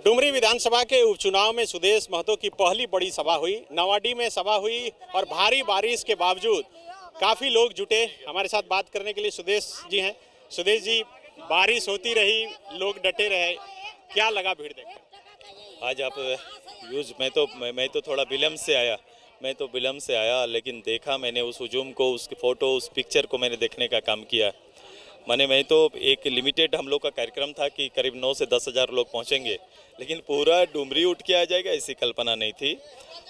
डुमरी विधानसभा के उपचुनाव में सुदेश महतो की पहली बड़ी सभा हुई। नवाडी में सभा हुई और भारी बारिश के बावजूद काफ़ी लोग जुटे। हमारे साथ बात करने के लिए सुदेश जी हैं। सुदेश जी, बारिश होती रही, लोग डटे रहे, क्या लगा भीड़ देखकर? आज आप मैं तो थोड़ा विलम्ब से आया लेकिन देखा मैंने उस हुजूम को, उसकी फ़ोटो, उस पिक्चर को मैंने देखने का काम किया। मैं तो एक लिमिटेड हम लोग का कार्यक्रम था कि करीब 9 से 10 हज़ार लोग पहुंचेंगे, लेकिन पूरा डुमरी उठ के आ जाएगा ऐसी कल्पना नहीं थी।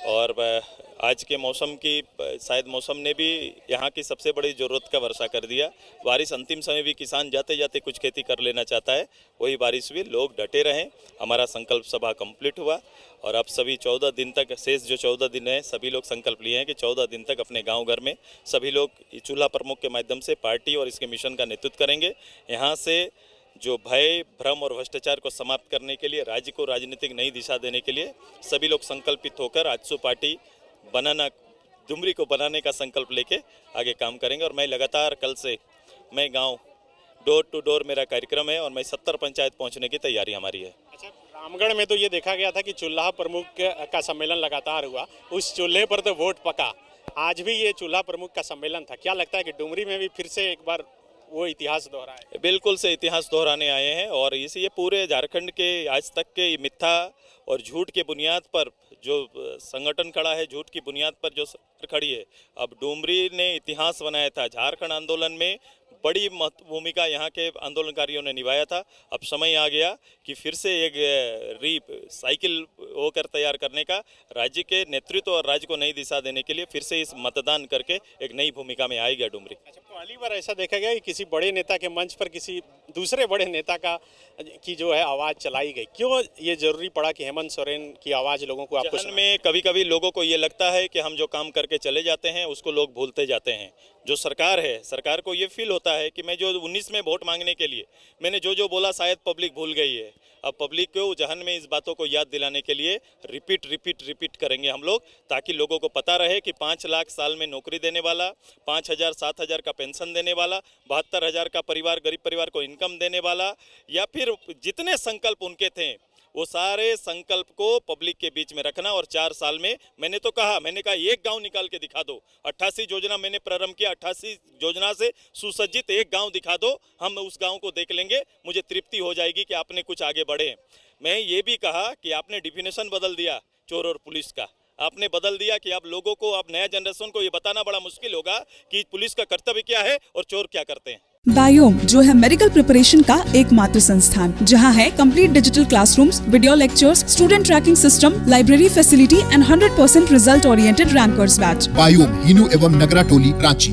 और आज के मौसम की शायद मौसम ने भी यहाँ की सबसे बड़ी ज़रूरत का वर्षा कर दिया। बारिश अंतिम समय भी किसान जाते जाते कुछ खेती कर लेना चाहता है, वही बारिश हुई, लोग डटे रहें। हमारा संकल्प सभा कंप्लीट हुआ और अब सभी 14 दिन तक, शेष जो 14 दिन है, सभी लोग संकल्प लिए हैं कि 14 दिन तक अपने गांव घर में सभी लोग चूल्हा प्रमुख के माध्यम से पार्टी और इसके मिशन का नेतृत्व करेंगे। यहाँ से जो भय, भ्रम और भ्रष्टाचार को समाप्त करने के लिए, राज्य को राजनीतिक नई दिशा देने के लिए सभी लोग संकल्पित होकर आजसू पार्टी बनाना, डुमरी को बनाने का संकल्प लेके आगे काम करेंगे। और मैं लगातार कल से मैं गांव डोर टू डोर मेरा कार्यक्रम है और मैं 70 पंचायत पहुंचने की तैयारी हमारी है। अच्छा, रामगढ़ में तो ये देखा गया था कि चूल्हा प्रमुख का सम्मेलन लगातार हुआ, उस चूल्हे पर तो वोट पका। आज भी ये चूल्हा प्रमुख का सम्मेलन था। क्या लगता है कि डुमरी में भी फिर से एक बार वो इतिहास दोहराए? बिल्कुल से इतिहास दोहराने आए हैं और ये पूरे झारखंड के आज तक के मिथ्या और झूठ के बुनियाद पर जो संगठन खड़ा है, झूठ की बुनियाद पर जो सरकार खड़ी है, अब डुमरी ने इतिहास बनाया था। झारखंड आंदोलन में बड़ी भूमिका यहाँ के आंदोलनकारियों ने निभाया था। अब समय आ गया कि फिर से एक साइकिल होकर तैयार करने का, राज्य के नेतृत्व और राज्य को नई दिशा देने के लिए फिर से इस मतदान करके एक नई भूमिका में आएगा डुमरी। अच्छा, पहली बार ऐसा देखा गया कि किसी बड़े नेता के मंच पर किसी दूसरे बड़े नेता की जो है आवाज़ चलाई गई। क्यों ये जरूरी पड़ा कि हेमंत सोरेन की आवाज़ लोगों को आपको जहन में कभी कभी लोगों को ये लगता है कि हम जो काम करके चले जाते हैं उसको लोग भूलते जाते हैं। जो सरकार है, सरकार को ये फील होता है कि मैं जो 19 में वोट मांगने के लिए मैंने जो बोला शायद पब्लिक भूल गई है। अब पब्लिक को जहन में इस बातों को याद दिलाने के लिए रिपीट करेंगे हम लोग, ताकि लोगों को पता रहे कि 5 लाख साल में नौकरी देने वाला, 5,000 7,000 का पेंशन देने वाला, 72,000 का परिवार, गरीब परिवार को इनकम देने वाला, या फिर जितने संकल्प उनके थे वो सारे संकल्प को पब्लिक के बीच में रखना। और 4 साल में मैंने कहा एक गांव निकाल के दिखा दो। 88 योजना मैंने प्रारंभ किया, 88 योजना से सुसज्जित एक गांव दिखा दो, हम उस गांव को देख लेंगे, मुझे तृप्ति हो जाएगी कि आपने कुछ आगे बढ़े। मैं ये भी कहा कि आपने डिफिनेशन बदल दिया चोर और पुलिस का, आपने बदल दिया कि आप लोगों को, अब नया जनरेशन को ये बताना बड़ा मुश्किल होगा कि पुलिस का कर्तव्य क्या है और चोर क्या करते हैं। बायोम जो है मेडिकल प्रिपरेशन का एकमात्र संस्थान, जहां है complete digital classrooms, video lectures, student tracking system, library facility and 100% result oriented rankers batch. Biome, Hinoo एवं नगरा टोली, Ranchi.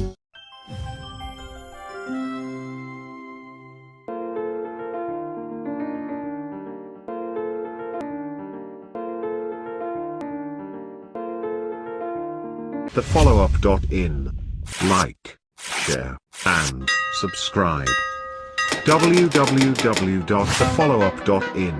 thefollowup.in. Like, share, and subscribe. www.thefollowup.in